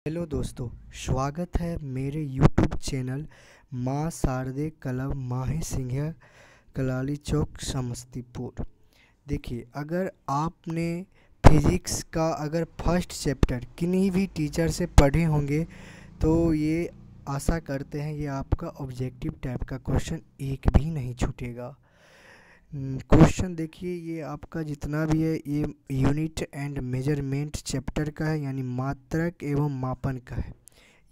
Hello दोस्तों, स्वागत है मेरे यूट्यूब चैनल माँ शारदे क्लब माही सिंघिया कलाली चौक समस्तीपुर। देखिए, अगर आपने फिजिक्स का अगर फर्स्ट चैप्टर किन्हीं भी टीचर से पढ़े होंगे तो ये आशा करते हैं ये आपका ऑब्जेक्टिव टाइप का क्वेश्चन एक भी नहीं छूटेगा। क्वेश्चन देखिए, ये आपका जितना भी है ये यूनिट एंड मेजरमेंट चैप्टर का है, यानी मात्रक एवं मापन का है।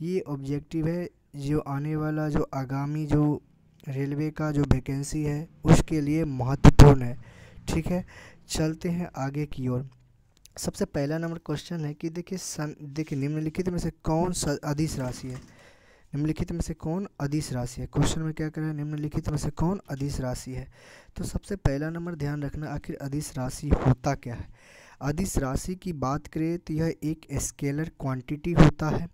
ये ऑब्जेक्टिव है जो आने वाला जो आगामी जो रेलवे का जो वैकेंसी है उसके लिए महत्वपूर्ण है। ठीक है, चलते हैं आगे की ओर। सबसे पहला नंबर क्वेश्चन है कि देखिए निम्नलिखित में से कौन सा अदिश राशि है। निम्नलिखित में से कौन अदिश राशि है। क्वेश्चन में क्या कर रहा है, निम्नलिखित में से कौन अदिश राशि है। तो सबसे पहला नंबर ध्यान रखना, आखिर अदिश राशि होता क्या है। अदिश राशि की बात करें तो यह एक स्केलर क्वांटिटी होता है।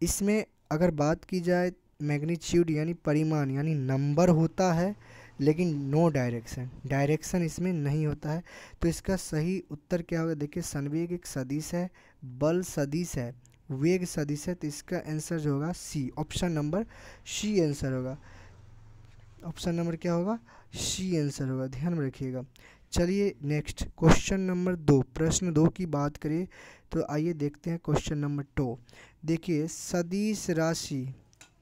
इसमें अगर बात की जाए मैग्नीट्यूड यानी परिमाण यानी नंबर होता है, लेकिन नो डायरेक्शन इसमें नहीं होता है। तो इसका सही उत्तर क्या होगा। देखिए, संवेग एक सदिश है, बल सदिश है, वेग सदिश है। तो इसका आंसर जो होगा सी, ऑप्शन नंबर सी आंसर होगा। ऑप्शन नंबर क्या होगा, सी आंसर होगा, ध्यान में रखिएगा। चलिए नेक्स्ट क्वेश्चन नंबर 2, प्रश्न 2 की बात करें तो आइए देखते हैं क्वेश्चन नंबर 2। देखिए, सदिश राशि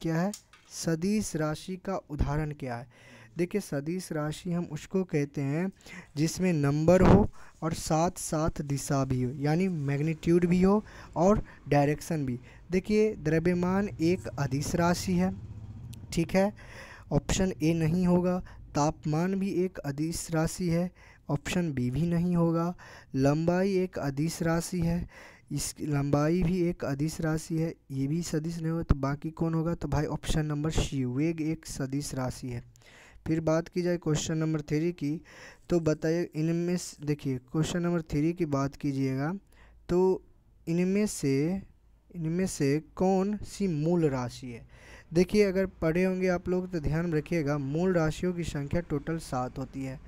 क्या है, सदिश राशि का उदाहरण क्या है। देखिए, सदिश राशि हम उसको कहते हैं जिसमें नंबर हो और साथ साथ दिशा भी हो, यानी मैग्नीट्यूड भी हो और डायरेक्शन भी। देखिए, द्रव्यमान एक अदिश राशि है, ठीक है, ऑप्शन ए नहीं होगा। तापमान भी एक अदिश राशि है, ऑप्शन बी भी नहीं होगा। लंबाई एक अदिश राशि है, इस लंबाई भी एक अदिश राशि है, ये भी सदिश नहीं होगा। तो बाकी कौन होगा, तो भाई ऑप्शन नंबर सी, वेग एक सदिश राशि है। फिर बात की जाए क्वेश्चन नंबर 3 की, तो बताइए इनमें देखिए क्वेश्चन नंबर 3 की बात कीजिएगा तो इनमें से कौन सी मूल राशि है। देखिए, अगर पढ़े होंगे आप लोग तो ध्यान में रखिएगा, मूल राशियों की संख्या टोटल 7 होती है।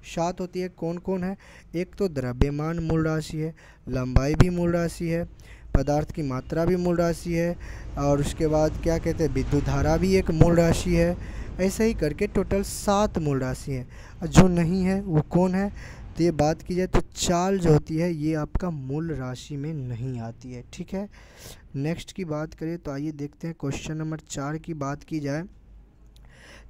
7 होती है, कौन कौन है। एक तो द्रव्यमान मूल राशि है, लंबाई भी मूल राशि है, पदार्थ की मात्रा भी मूल राशि है, और उसके बाद क्या कहते हैं, विद्युत धारा भी एक मूल राशि है। ऐसे ही करके टोटल 7 मूल राशि है। और जो नहीं है वो कौन है, तो ये बात की जाए तो चाल जो होती है ये आपका मूल राशि में नहीं आती है। ठीक है, नेक्स्ट की बात करें तो आइए देखते हैं क्वेश्चन नंबर 4 की बात की जाए।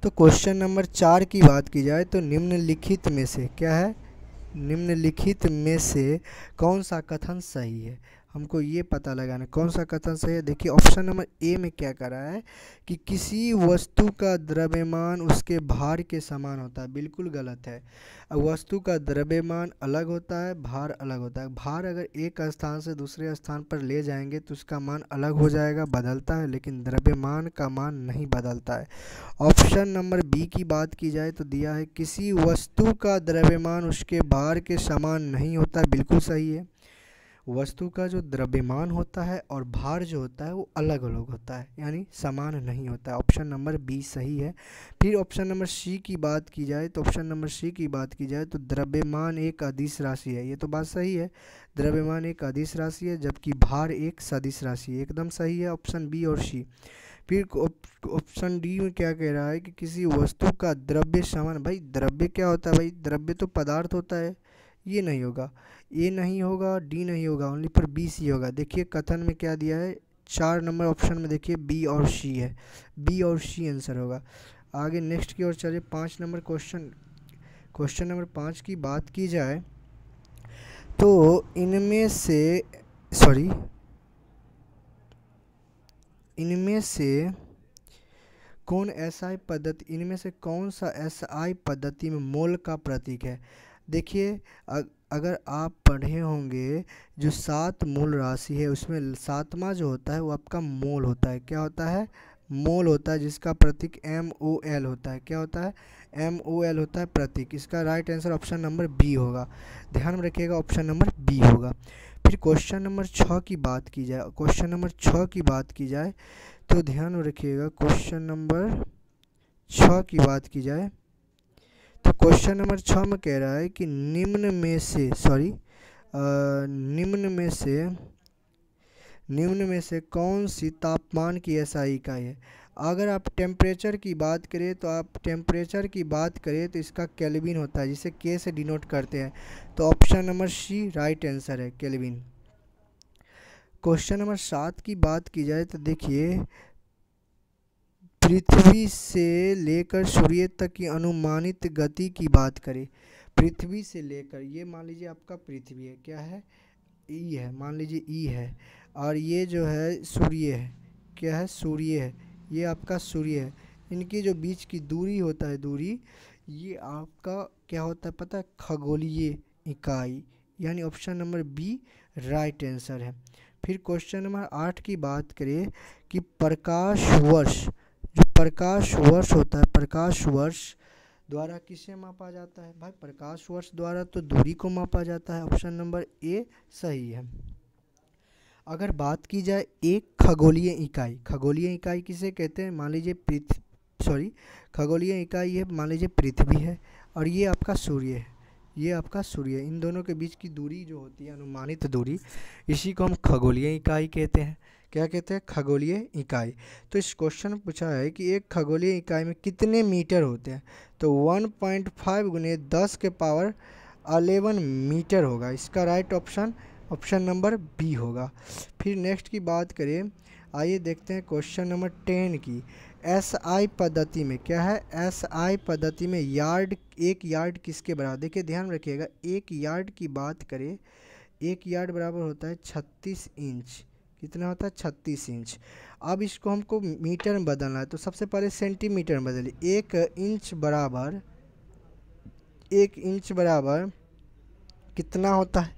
तो क्वेश्चन नंबर 4 की बात की जाए तो निम्नलिखित में से क्या है, निम्नलिखित में से कौन सा कथन सही है। हमको ये पता लगाना कौन सा कथन सही है। देखिए, ऑप्शन नंबर ए में क्या कह रहा है कि किसी वस्तु का द्रव्यमान उसके भार के समान होता है। बिल्कुल गलत है। वस्तु का द्रव्यमान अलग होता है, भार अलग होता है। भार अगर एक स्थान से दूसरे स्थान पर ले जाएंगे तो उसका मान अलग हो जाएगा, बदलता है, लेकिन द्रव्यमान का मान नहीं बदलता है। ऑप्शन नंबर बी की बात की जाए तो दिया है किसी वस्तु का द्रव्यमान उसके भार के समान नहीं होता। बिल्कुल सही है। वस्तु का जो द्रव्यमान होता है और भार जो होता है वो अलग अलग होता है, यानी समान नहीं होता है। ऑप्शन नंबर बी सही है। फिर ऑप्शन नंबर सी की बात की जाए तो ऑप्शन नंबर सी की बात की जाए तो द्रव्यमान एक अदिश राशि है, ये तो बात सही है। द्रव्यमान एक अदिश राशि है जबकि भार एक सदिश राशि है, एकदम सही है ऑप्शन बी और सी। फिर ऑप्शन डी में क्या कह रहा है कि किसी वस्तु का द्रव्य समान। भाई द्रव्य क्या होता है, भाई द्रव्य तो पदार्थ होता है, ये नहीं होगा, ए नहीं होगा, डी नहीं होगा, ओनली पर बी सी होगा। देखिए कथन में क्या दिया है, 4 नंबर ऑप्शन में देखिए बी और सी है, बी और सी आंसर होगा। आगे नेक्स्ट की ओर चलिए, 5 नंबर क्वेश्चन नंबर 5 की बात की जाए तो इनमें से इनमें से कौन सा एसआई पद्धति में मोल का प्रतीक है। देखिए, अगर आप पढ़े होंगे जो 7 मूल राशि है उसमें 7वां जो होता है वो आपका मोल होता है। क्या होता है, मोल होता है, जिसका प्रतीक MOL होता है। क्या होता है, MOL होता है प्रतीक। इसका right answer option number B होगा, ध्यान में रखिएगा, ऑप्शन नंबर बी होगा। फिर क्वेश्चन नंबर 6 की बात की जाए तो ध्यान में रखिएगा, क्वेश्चन नंबर 6 की बात की जाए तो क्वेश्चन नंबर 6 में कह रहा है कि निम्न में से कौन सी तापमान की एसआई इकाई है? अगर आप टेम्परेचर की बात करें तो इसका केल्विन होता है, जिसे के से डिनोट करते हैं। तो option number C right answer है, केल्विन। क्वेश्चन नंबर 7 की बात की जाए तो देखिए, पृथ्वी से लेकर सूर्य तक की अनुमानित गति की बात करें। पृथ्वी से लेकर, ये मान लीजिए आपका पृथ्वी है, क्या है, ई है, मान लीजिए ई है, और ये जो है सूर्य है, क्या है, सूर्य है, ये आपका सूर्य है। इनकी जो बीच की दूरी होता है, दूरी, ये आपका क्या होता है पता है, खगोलीय इकाई, यानी option number B right answer है। फिर क्वेश्चन नंबर 8 की बात करें कि प्रकाश वर्ष, जो प्रकाश वर्ष होता है, प्रकाश वर्ष द्वारा किसे मापा जाता है? भाई प्रकाश वर्ष द्वारा तो दूरी को मापा जाता है, ऑप्शन नंबर ए सही है। अगर बात की जाए एक खगोलीय इकाई, खगोलीय इकाई किसे कहते हैं? मान लीजिए खगोलीय इकाई है, मान लीजिए पृथ्वी है और ये आपका सूर्य है, ये आपका सूर्य है। इन दोनों के बीच की दूरी जो होती है, अनुमानित दूरी, इसी को हम खगोलीय इकाई कहते हैं। क्या कहते हैं? खगोलीय इकाई। तो इस क्वेश्चन में पूछा है कि एक खगोलीय इकाई में कितने मीटर होते हैं? तो 1.5 गुने 10 के पावर 11 मीटर होगा। इसका राइट ऑप्शन नंबर बी होगा। फिर नेक्स्ट की बात करें, आइए देखते हैं क्वेश्चन नंबर 10 की। एसआई पद्धति में क्या है? एसआई पद्धति में यार्ड, एक यार्ड किसके बराबर? देखिए ध्यान रखिएगा, एक यार्ड की बात करें, एक यार्ड बराबर होता है 36 इंच। कितना होता है? 36 इंच। अब इसको हमको मीटर में बदलना है, तो सबसे पहले सेंटीमीटर में बदलिए। एक इंच बराबर कितना होता है?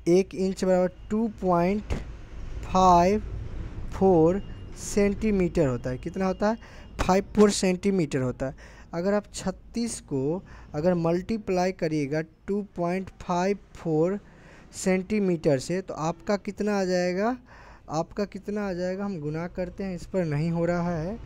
एक इंच बराबर 2.54 सेंटीमीटर होता है। कितना होता है? 54 सेंटीमीटर होता है। अगर आप 36 को अगर मल्टीप्लाई करिएगा 2.54 सेंटीमीटर से, तो आपका कितना आ जाएगा? हम गुना करते हैं, इस पर नहीं हो रहा है।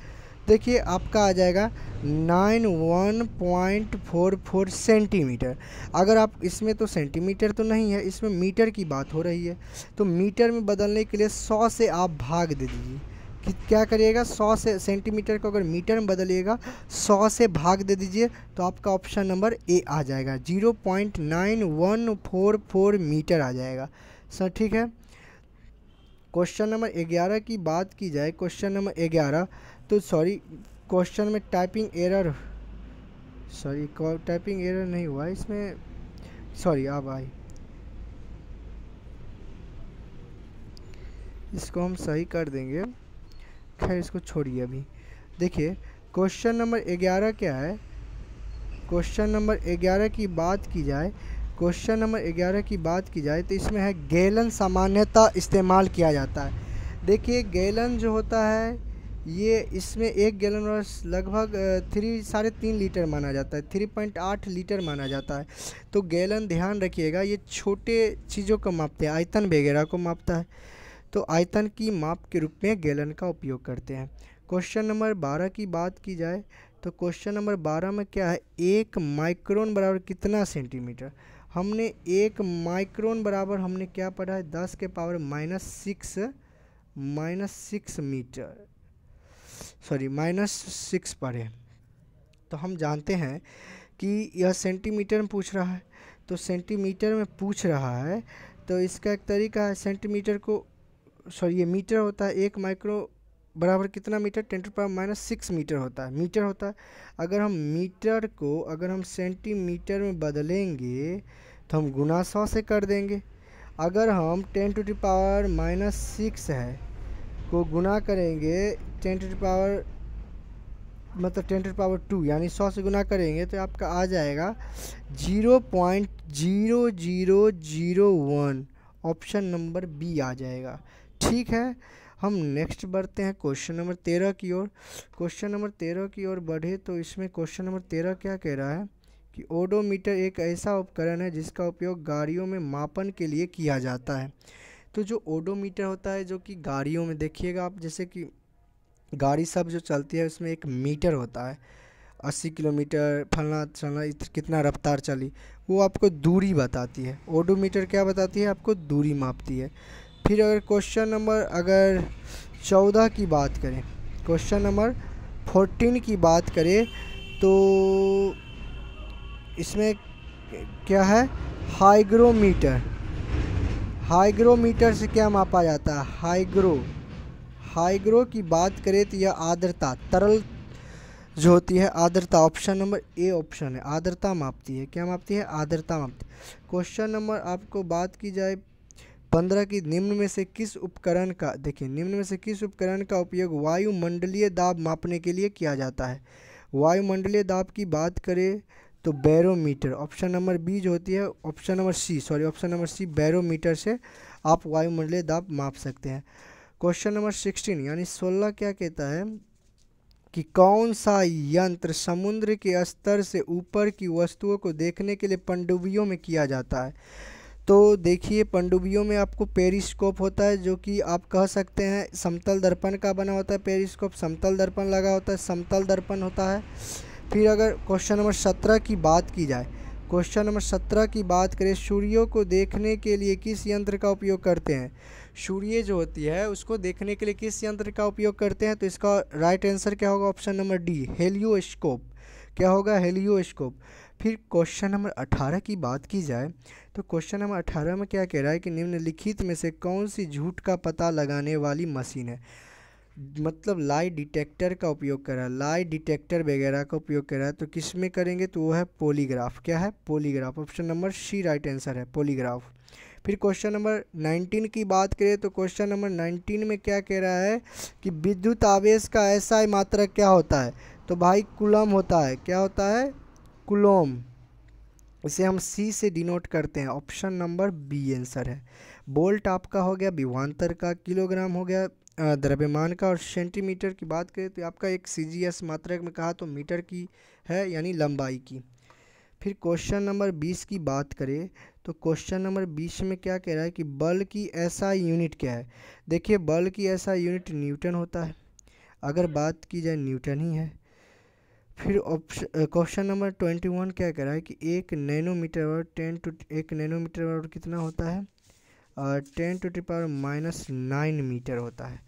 देखिए आपका आ जाएगा 91.44 सेंटीमीटर। अगर आप इसमें, तो सेंटीमीटर तो नहीं है, इसमें मीटर की बात हो रही है, तो मीटर में बदलने के लिए 100 से आप भाग दे दीजिए। कि क्या करिएगा? 100 से सेंटीमीटर को अगर मीटर में बदलिएगा, 100 से भाग दे दीजिए, तो आपका ऑप्शन नंबर ए आ जाएगा, 0.9144 मीटर आ जाएगा सर। ठीक है। क्वेश्चन नंबर 11 की बात की जाए, क्वेश्चन नंबर 11, तो क्वेश्चन में टाइपिंग एरर नहीं हुआ इसमें, अब आई, इसको हम सही कर देंगे, खैर इसको छोड़िए अभी। देखिए क्वेश्चन नंबर 11 क्या है? क्वेश्चन नंबर 11 की बात की जाए तो इसमें है गैलन सामान्यतः इस्तेमाल किया जाता है। देखिए गैलन जो होता है, ये इसमें एक गैलन लगभग 3.5 लीटर माना जाता है, 3.8 लीटर माना जाता है। तो गैलन ध्यान रखिएगा, ये छोटे चीज़ों को मापते हैं, आयतन वगैरह को मापता है, तो आयतन की माप के रूप में गैलन का उपयोग करते हैं। क्वेश्चन नंबर 12 की बात की जाए तो क्वेश्चन नंबर 12 में क्या है? एक माइक्रोन बराबर कितना सेंटीमीटर? हमने एक माइक्रोन बराबर हमने क्या पढ़ा है? 10 के पावर -6 पढ़े। तो हम जानते हैं कि यह सेंटीमीटर में पूछ रहा है, तो सेंटीमीटर में पूछ रहा है, तो इसका एक तरीका है, सेंटीमीटर को ये मीटर होता है, एक माइक्रो बराबर कितना मीटर? 10⁻⁻6 मीटर होता है, मीटर होता है। अगर हम मीटर को अगर हम सेंटीमीटर में बदलेंगे तो हम गुना 100 से कर देंगे। अगर हम 10⁻⁻6 है को गुना करेंगे 10⁻2 यानी 100 से गुना करेंगे, तो आपका आ जाएगा 0.0001, ऑप्शन नंबर बी आ जाएगा। ठीक है, हम नेक्स्ट बढ़ते हैं क्वेश्चन नंबर 13 की ओर। क्वेश्चन नंबर 13 की ओर बढ़े तो इसमें क्वेश्चन नंबर 13 क्या कह रहा है कि ओडोमीटर एक ऐसा उपकरण है जिसका उपयोग गाड़ियों में मापन के लिए किया जाता है। तो जो ओडोमीटर होता है, जो कि गाड़ियों में देखिएगा आप, जैसे कि गाड़ी सब जो चलती है उसमें एक मीटर होता है, 80 किलोमीटर फलना चलना, कितना रफ्तार चली, वो आपको दूरी बताती है। ओडोमीटर क्या बताती है? आपको दूरी मापती है। फिर अगर क्वेश्चन नंबर अगर 14 की बात करें, क्वेश्चन नंबर 14 की बात करें तो इसमें क्या है, हाइग्रोमीटर। हाइग्रोमीटर से क्या मापा जाता है, हाइग्रो की बात करें तो यह आर्द्रता, तरल जो होती है आर्द्रता, ऑप्शन नंबर ए ऑप्शन है, आर्द्रता मापती है। क्या मापती है, आर्द्रता मापती है। क्वेश्चन नंबर आपको बात की जाए 15 की, निम्न में से किस उपकरण का, देखिए निम्न में से किस उपकरण का उपयोग वायुमंडलीय दाब मापने के लिए किया जाता है। वायुमंडलीय दाब की बात करें तो बैरोमीटर, ऑप्शन नंबर बी जो होती है, ऑप्शन नंबर सी बैरोमीटर से आप वायुमंडलीय दाब माप सकते हैं। क्वेश्चन नंबर 16 यानी 16 क्या कहता है कि कौन सा यंत्र समुद्र के स्तर से ऊपर की वस्तुओं को देखने के लिए पनडुब्बियों में किया जाता है। तो देखिए पनडुब्बियों में आपको पेरिस्कोप होता है, जो कि आप कह सकते हैं समतल दर्पण का बना होता है। पेरिस्कोप समतल दर्पण लगा होता है, समतल दर्पण होता है। फिर अगर क्वेश्चन नंबर 17 की बात की जाए, क्वेश्चन नंबर 17 की बात करें, सूर्यों को देखने के लिए किस यंत्र का उपयोग करते हैं। सूर्य जो होती है उसको देखने के लिए किस यंत्र का उपयोग करते हैं, तो इसका राइट आंसर क्या होगा, ऑप्शन नंबर डी हेलियोस्कोप। क्या होगा, हेलियोस्कोप। फिर क्वेश्चन नंबर 18 की बात की जाए तो क्वेश्चन नंबर 18 में क्या कह रहा है कि निम्नलिखित में से कौन सी झूठ का पता लगाने वाली मशीन है। मतलब लाई डिटेक्टर का उपयोग कर रहा है, लाई डिटेक्टर वगैरह का उपयोग कर रहा है, तो किस में करेंगे, तो वो है पॉलीग्राफ। क्या है, polygraph, option number C right answer है, पॉलीग्राफ। फिर क्वेश्चन नंबर 19 की बात करें तो क्वेश्चन नंबर 19 में क्या कह रहा है कि विद्युत आवेश का ऐसा मात्रक क्या होता है, तो भाई कूलम होता है। क्या होता है, कूलम। इसे हम सी से डिनोट करते हैं, ऑप्शन नंबर बी आंसर है। वोल्ट आपका हो गया विभवांतर का, किलोग्राम हो गया द्रव्यमान का, और सेंटीमीटर की बात करें तो आपका एक सीजीएस मात्रक में कहा तो मीटर की है, यानी लंबाई की। फिर क्वेश्चन नंबर 20 की बात करें तो क्वेश्चन नंबर 20 में क्या कह रहा है कि बल की एसआई यूनिट क्या है। देखिए बल की एसआई यूनिट न्यूटन होता है, अगर बात की जाए न्यूटन ही है। फिर क्वेश्चन नंबर 21 क्या कह रहा है कि एक नैनोमीटर और 1 नैनोमीटर और कितना होता है, 10⁻⁻⁹ मीटर होता है।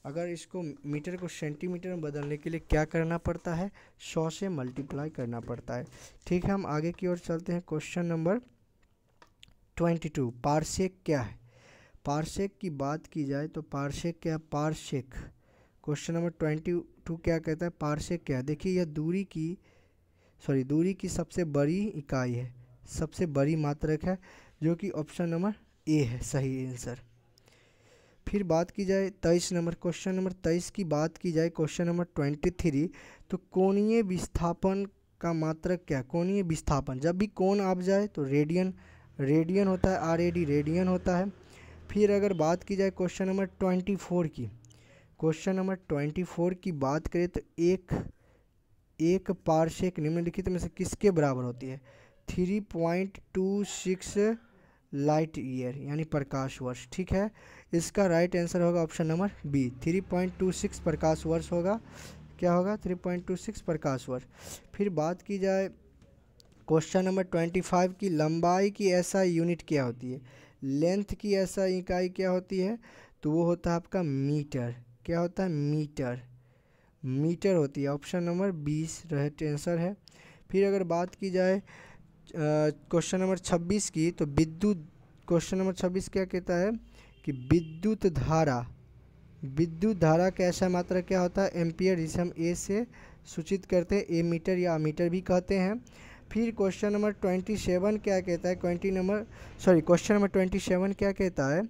अगर इसको मीटर को सेंटीमीटर में बदलने के लिए क्या करना पड़ता है, 100 से मल्टीप्लाई करना पड़ता है। ठीक है, हम आगे की ओर चलते हैं। क्वेश्चन नंबर 22 पारसेक क्या है। पारसेक की बात की जाए तो पारसेक क्या, पारसेक क्वेश्चन नंबर 22 क्या कहता है, पारसेक क्या है। देखिए यह दूरी की सबसे बड़ी इकाई है, सबसे बड़ी मात्रक है, जो कि ऑप्शन नंबर ए है सही आंसर। फिर बात की जाए 23 नंबर, क्वेश्चन नंबर 23 की बात की जाए, क्वेश्चन नंबर 23 तो कोणीय विस्थापन का मात्रक क्या है। कोणीय विस्थापन, जब भी कोण आप जाए तो रेडियन होता है, RAD रेडियन होता है। फिर अगर बात की जाए क्वेश्चन नंबर 24 की, क्वेश्चन नंबर 24 की बात करें तो एक पारसेक निम्नलिखित में से किसके बराबर होती है, 3.26 लाइट ईयर यानी प्रकाश वर्ष। ठीक है, इसका राइट आंसर होगा ऑप्शन नंबर बी, 3.26 प्रकाश वर्ष होगा। क्या होगा, 3.26 प्रकाश वर्ष। फिर बात की जाए क्वेश्चन नंबर 25 की, लंबाई की एसआई यूनिट क्या होती है। लेंथ की एसआई इकाई क्या होती है, तो वो होता है आपका मीटर। क्या होता है, मीटर होती है, ऑप्शन नंबर 20 राइट आंसर है। फिर अगर बात की जाए क्वेश्चन नंबर 26 की, तो क्वेश्चन नंबर 26 क्या कहता है कि विद्युत धारा का ऐसा मात्रा क्या होता है, एम्पियर, जिसे हम ए से सूचित करते हैं, ए मीटर या मीटर भी कहते हैं। फिर क्वेश्चन नंबर 27 क्या कहता है, क्वेश्चन नंबर 27 क्या कहता है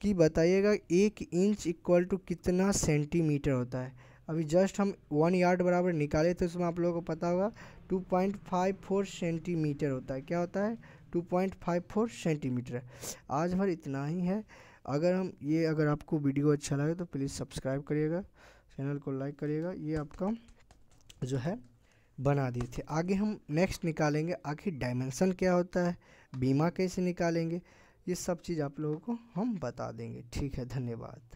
कि बताइएगा 1 इंच इक्वल टू कितना सेंटीमीटर होता है। अभी जस्ट हम 1 यार्ड बराबर निकाले थे, उसमें आप लोगों को पता होगा 2.54 सेंटीमीटर होता है। क्या होता है, 2.54 सेंटीमीटर। आज भर इतना ही है। अगर आपको वीडियो अच्छा लगे तो प्लीज़ सब्सक्राइब करिएगा, चैनल को लाइक करिएगा। ये आपका जो है बना दिए थे। आगे हम नेक्स्ट निकालेंगे आखिर डायमेंशन क्या होता है, बीमा कैसे निकालेंगे, ये सब चीज़ आप लोगों को हम बता देंगे। ठीक है, धन्यवाद।